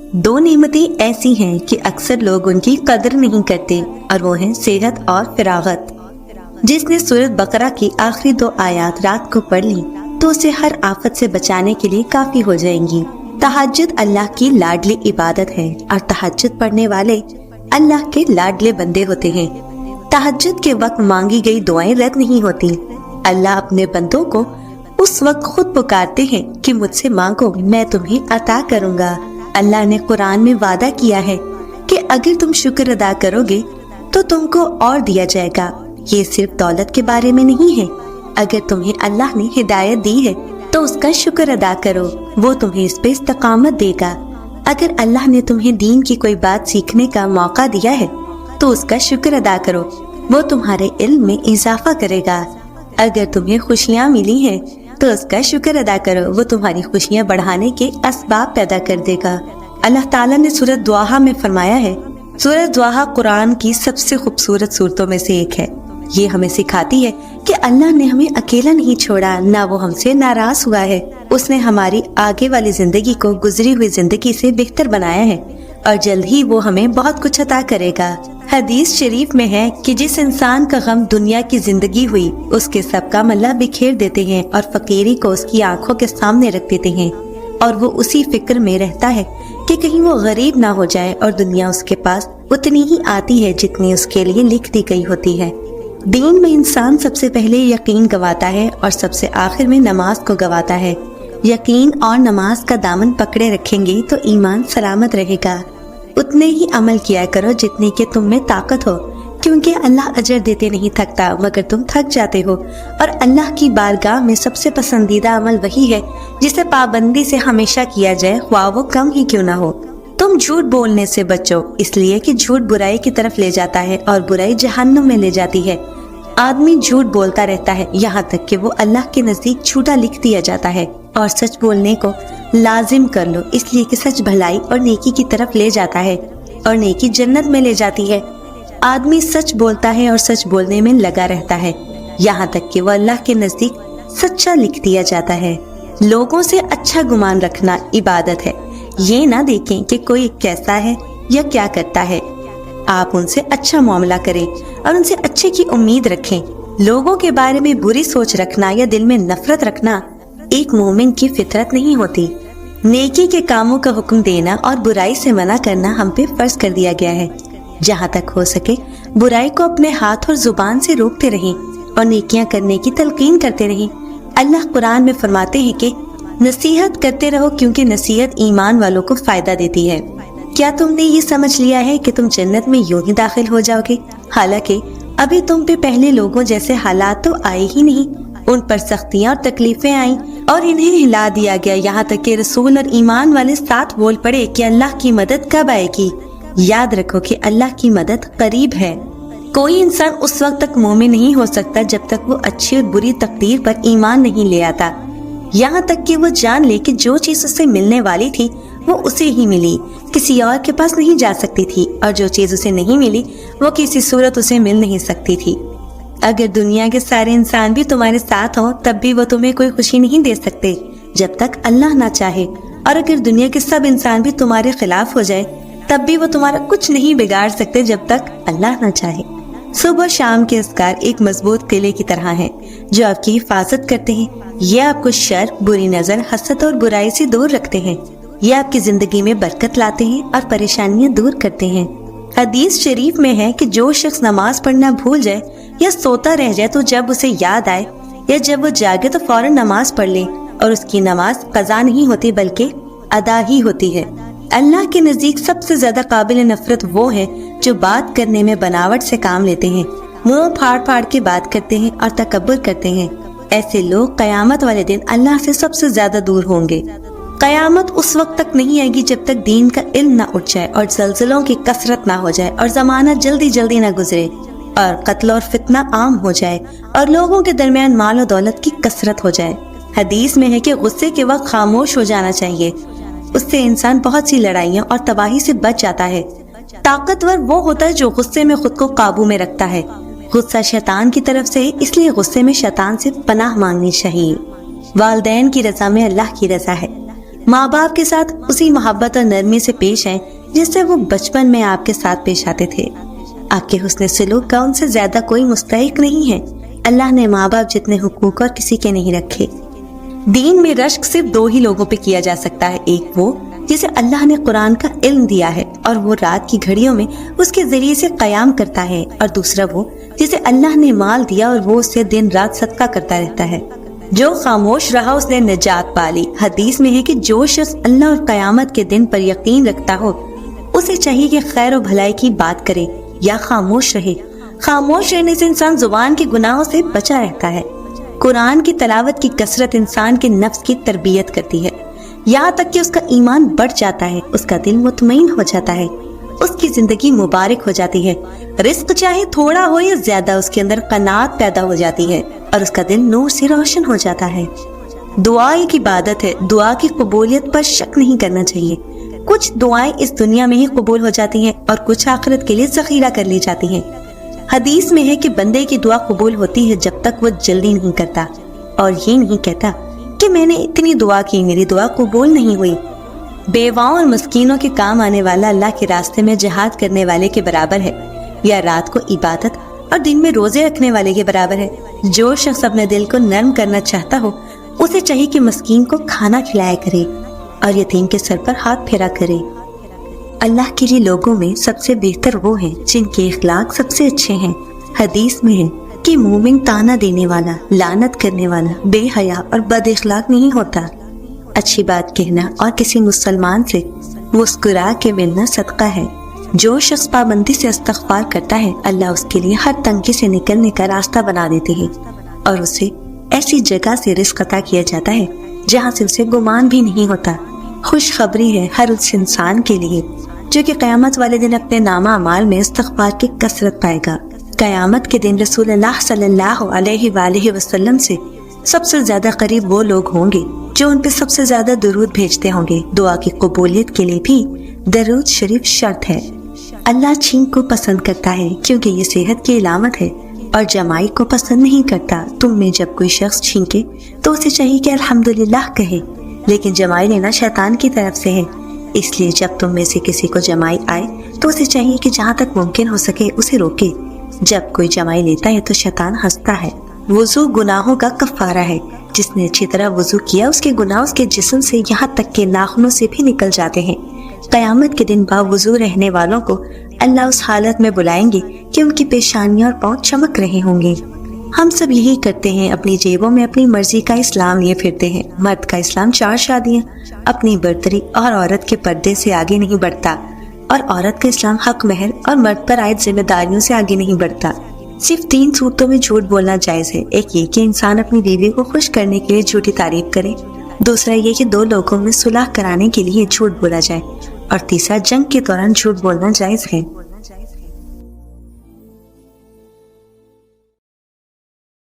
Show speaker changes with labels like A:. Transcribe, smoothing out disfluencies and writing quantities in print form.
A: दो नेमतें ऐसी हैं कि अक्सर लोग उनकी कदर नहीं करते और वो हैं सेहत और फिरागत। जिसने सूरत बकरा की आखिरी 2 आयत रात को पढ़ ली तो उसे हर आफत से बचाने के लिए काफी हो जाएंगी। तहज्जुद अल्लाह की लाडली इबादत है और तहज्जुद पढ़ने वाले अल्लाह के लाडले बंदे होते हैं। तहज्जुद के वक्त मांगी गई दुआएं रद्द नहीं होती। अल्लाह अपने बंदों को उस वक्त खुद पुकारते हैं कि मुझसे मांगो, मैं तुम्हें अता करूंगा। अल्लाह ने कुरान में वादा किया है कि अगर तुम शुक्र अदा करोगे तो तुमको और दिया जाएगा। ये सिर्फ दौलत के बारे में नहीं है। अगर तुम्हें अल्लाह ने हिदायत दी है तो उसका शुक्र अदा करो, वो तुम्हें इस पे इस्तकामत देगा। अगर अल्लाह ने तुम्हें दीन की कोई बात सीखने का मौका दिया है तो उसका शुक्र अदा करो, वो तुम्हारे इल्म में इजाफा करेगा। अगर तुम्हें खुशियाँ मिली हैं तो उसका शुक्र अदा करो, वो तुम्हारी खुशियाँ बढ़ाने के असबाब पैदा कर देगा। अल्लाह ताला ने सूरत दुहा में फरमाया है, सूरत दुहा कुरान की सबसे खूबसूरत सूरतों में से एक है। ये हमें सिखाती है कि अल्लाह ने हमें अकेला नहीं छोड़ा, ना वो हमसे नाराज हुआ है। उसने हमारी आगे वाली जिंदगी को गुजरी हुई जिंदगी से बेहतर बनाया है और जल्द ही वो हमें बहुत कुछ अता करेगा। हदीस शरीफ में है कि जिस इंसान का गम दुनिया की जिंदगी हुई उसके सब काम अल्लाह बिखेर देते हैं और फकीरी को उसकी आंखों के सामने रख देते हैं और वो उसी फिक्र में रहता है कि कहीं वो गरीब ना हो जाए और दुनिया उसके पास उतनी ही आती है जितनी उसके लिए लिख दी गई होती है। दीन में इंसान सबसे पहले यकीन गवाता है और सबसे आखिर में नमाज को गवाता है। यकीन और नमाज का दामन पकड़े रखेंगे तो ईमान सलामत रहेगा। उतने ही अमल किया करो जितनी के तुम में ताकत हो, क्योंकि अल्लाह अजर देते नहीं थकता मगर तुम थक जाते हो। और अल्लाह की बारगाह में सबसे पसंदीदा अमल वही है जिसे पाबंदी से हमेशा किया जाए, ख्वाह वो कम ही क्यों ना हो। तुम झूठ बोलने से बचो, इसलिए कि झूठ बुराई की तरफ ले जाता है और बुराई जहन्नुम में ले जाती है। आदमी झूठ बोलता रहता है यहाँ तक कि वो अल्लाह के नजदीक झूठा लिख दिया जाता है। और सच बोलने को लाजिम कर लो, इसलिए कि सच भलाई और नेकी की तरफ ले जाता है और नेकी जन्नत में ले जाती है। आदमी सच बोलता है और सच बोलने में लगा रहता है यहाँ तक कि वो अल्लाह के नजदीक सच्चा लिख दिया जाता है। लोगों से अच्छा गुमान रखना इबादत है। ये ना देखें कि कोई कैसा है या क्या करता है, आप उनसे अच्छा मामला करें और उनसे अच्छे की उम्मीद रखें। लोगों के बारे में बुरी सोच रखना या दिल में नफरत रखना एक मोमिन की फितरत नहीं होती। नेकी के कामों का हुक्म देना और बुराई से मना करना हम पे फर्ज कर दिया गया है। जहाँ तक हो सके बुराई को अपने हाथ और जुबान से रोकते रहें और नेकियां करने की तलकीन करते रहें। अल्लाह कुरान में फरमाते हैं कि नसीहत करते रहो क्योंकि नसीहत ईमान वालों को फायदा देती है। क्या तुमने ये समझ लिया है कि तुम जन्नत में यूं ही दाखिल हो जाओगे, हालांकि अभी तुम पे पहले लोगों जैसे हालात तो आए ही नहीं। उन पर सख्तियां और तकलीफें आईं और इन्हें हिला दिया गया, यहाँ तक कि रसूल और ईमान वाले साथ बोल पड़े कि अल्लाह की मदद कब आएगी। याद रखो कि अल्लाह की मदद करीब है। कोई इंसान उस वक्त तक मोमिन नहीं हो सकता जब तक वो अच्छी और बुरी तकदीर पर ईमान नहीं ले आता, यहाँ तक कि वो जान ले कि जो चीज उसे मिलने वाली थी वो उसे ही मिली, किसी और के पास नहीं जा सकती थी, और जो चीज उसे नहीं मिली वो किसी सूरत उसे मिल नहीं सकती थी। अगर दुनिया के सारे इंसान भी तुम्हारे साथ हो तब भी वो तुम्हें कोई खुशी नहीं दे सकते जब तक अल्लाह ना चाहे, और अगर दुनिया के सब इंसान भी तुम्हारे खिलाफ हो जाए तब भी वो तुम्हारा कुछ नहीं बिगाड़ सकते जब तक अल्लाह ना चाहे। सुबह शाम के अस्कार एक मजबूत किले की तरह हैं जो आपकी हिफाजत करते हैं। ये आपको शर, बुरी नजर, हसद और बुराई से दूर रखते हैं। ये आपकी जिंदगी में बरकत लाते हैं और परेशानियां दूर करते हैं। हदीस शरीफ में है कि जो शख्स नमाज पढ़ना भूल जाए या सोता रह जाए तो जब उसे याद आए या जब वो जागे तो फौरन नमाज पढ़ ले, और उसकी नमाज कज़ा नहीं होती बल्कि अदा ही होती है। अल्लाह के नजदीक सबसे ज्यादा काबिल नफरत वो है जो बात करने में बनावट से काम लेते हैं, मुंह फाड़ फाड़ के बात करते हैं और तकब्बुर करते हैं। ऐसे लोग कयामत वाले दिन अल्लाह से सबसे ज्यादा दूर होंगे। कयामत उस वक्त तक नहीं आएगी जब तक दीन का इल्म ना उठ जाए और जल्जलों की कसरत ना हो जाए और जमाना जल्दी जल्दी ना गुजरे और कत्ल और फितना आम हो जाए और लोगों के दरमियान माल और दौलत की कसरत हो जाए। हदीस में है कि गुस्से के वक्त खामोश हो जाना चाहिए, उससे इंसान बहुत सी लड़ाइयाँ और तबाही से बच जाता है। ताकतवर वो होता है जो गुस्से में खुद को काबू में रखता है। गुस्सा शैतान की तरफ से है, इसलिए गुस्से में शैतान से पनाह मांगनी चाहिए। वालिदैन की रजा में अल्लाह की रजा है। ماں باپ کے ساتھ اسی محبت اور نرمی سے پیش آئیں جس سے وہ بچپن میں آپ کے ساتھ پیش آتے تھے۔ آپ کے حسن سلوک کا ان سے زیادہ کوئی مستحق نہیں ہے۔ اللہ نے ماں باپ جتنے حقوق اور کسی کے نہیں رکھے۔ دین میں رشک صرف دو ہی لوگوں پہ کیا جا سکتا ہے، ایک وہ جسے اللہ نے قرآن کا علم دیا ہے اور وہ رات کی گھڑیوں میں اس کے ذریعے سے قیام کرتا ہے، اور دوسرا وہ جسے اللہ نے مال دیا اور وہ اسے دن رات صدقہ کرتا رہتا ہے۔ جو خاموش رہا اس نے نجات پالی۔ حدیث میں ہے کہ جو شخص اللہ اور قیامت کے دن پر یقین رکھتا ہو اسے چاہیے کہ خیر و بھلائی کی بات کرے یا خاموش رہے۔ خاموش رہنے سے انسان زبان کے گناہوں سے بچا رہتا ہے۔ قرآن کی تلاوت کی کثرت انسان کے نفس کی تربیت کرتی ہے، یہاں تک کہ اس کا ایمان بڑھ جاتا ہے، اس کا دل مطمئن ہو جاتا ہے، اس کی زندگی مبارک ہو جاتی ہے۔ رزق چاہے تھوڑا ہو یا زیادہ، اس کے اندر قناعت پیدا ہو جاتی ہے اور اس کا دل نور سے روشن ہو جاتا ہے۔ دعا ایک عبادت ہے، دعا کی قبولیت پر شک نہیں کرنا چاہیے۔ کچھ دعائیں اس دنیا میں ہی قبول ہو جاتی ہیں اور کچھ آخرت کے لیے ذخیرہ کر لی جاتی ہیں۔ حدیث میں ہے کہ بندے کی دعا قبول ہوتی ہے جب تک وہ جلدی نہیں کرتا اور یہ نہیں کہتا کہ میں نے اتنی دعا کی، میری دعا قبول نہیں ہوئی۔ بیواؤں اور مسکینوں کے کام آنے والا اللہ کے راستے میں جہاد کرنے والے کے برابر ہے، یا رات کو عبادت اور دن میں روزے رکھنے والے کے برابر ہے۔ جو شخص اپنے دل کو نرم کرنا چاہتا ہو اسے چاہیے کہ مسکین کو کھانا کھلایا کرے اور یتیم کے سر پر ہاتھ پھیرا کرے۔ اللہ کے لیے لوگوں میں سب سے بہتر وہ ہیں جن کے اخلاق سب سے اچھے ہیں۔ حدیث میں ہے کہ مومن تانا دینے والا، لعنت کرنے والا، بے حیا اور بد اخلاق نہیں ہوتا۔ اچھی بات کہنا اور کسی مسلمان سے مسکرا کے ملنا صدقہ ہے۔ جو شخص پابندی سے استغفار کرتا ہے اللہ اس کے لیے ہر تنگی سے نکلنے کا راستہ بنا دیتے ہیں اور اسے ایسی جگہ سے رزق عطا کیا جاتا ہے جہاں سے اسے گمان بھی نہیں ہوتا۔ خوشخبری ہے ہر اس انسان کے لیے جو کہ قیامت والے دن اپنے نامہ اعمال میں استغفار کی کثرت پائے گا۔ قیامت کے دن رسول اللہ صلی اللہ علیہ وآلہ وسلم سے سب سے زیادہ قریب وہ لوگ ہوں گے جو ان پہ سب سے زیادہ درود بھیجتے ہوں گے۔ دعا کی قبولیت کے لیے بھی درود شریف شرط ہے۔ اللہ چھینک کو پسند کرتا ہے کیونکہ یہ صحت کی علامت ہے، اور جمائی کو پسند نہیں کرتا۔ تم میں جب کوئی شخص چھینکے تو اسے چاہیے کہ الحمدللہ کہے، لیکن جمائی لینا شیطان کی طرف سے ہے، اس لیے جب تم میں سے کسی کو جمائی آئے تو اسے چاہیے کہ جہاں تک ممکن ہو سکے اسے روکے۔ جب کوئی جمائی لیتا ہے تو شیطان ہنستا ہے۔ وضو گناہوں کا کفارہ ہے، جس نے اچھی طرح وضو کیا اس کے گناہ اس کے جسم سے یہاں تک کہ ناخنوں سے بھی نکل جاتے ہیں۔ قیامت کے دن باوضو رہنے والوں کو اللہ اس حالت میں بلائیں گے کہ ان کی پیشانیاں اور پاؤں چمک رہے ہوں گے۔ ہم سب یہی کرتے ہیں، اپنی جیبوں میں اپنی مرضی کا اسلام لیے پھرتے ہیں۔ مرد کا اسلام 4 شادیاں، اپنی برتری اور عورت کے پردے سے آگے نہیں بڑھتا، اور عورت کا اسلام حق مہر اور مرد پر عائد ذمہ داریوں سے آگے نہیں بڑھتا۔ صرف 3 صورتوں میں جھوٹ بولنا جائز ہے۔ ایک یہ کہ انسان اپنی بیوی کو خوش کرنے کے لیے جھوٹی تعریف کرے، دوسرا یہ کہ 2 لوگوں میں صلح کرانے کے لیے جھوٹ بولا جائے، اور تیسرا جنگ کے دوران جھوٹ بولنا جائز ہے۔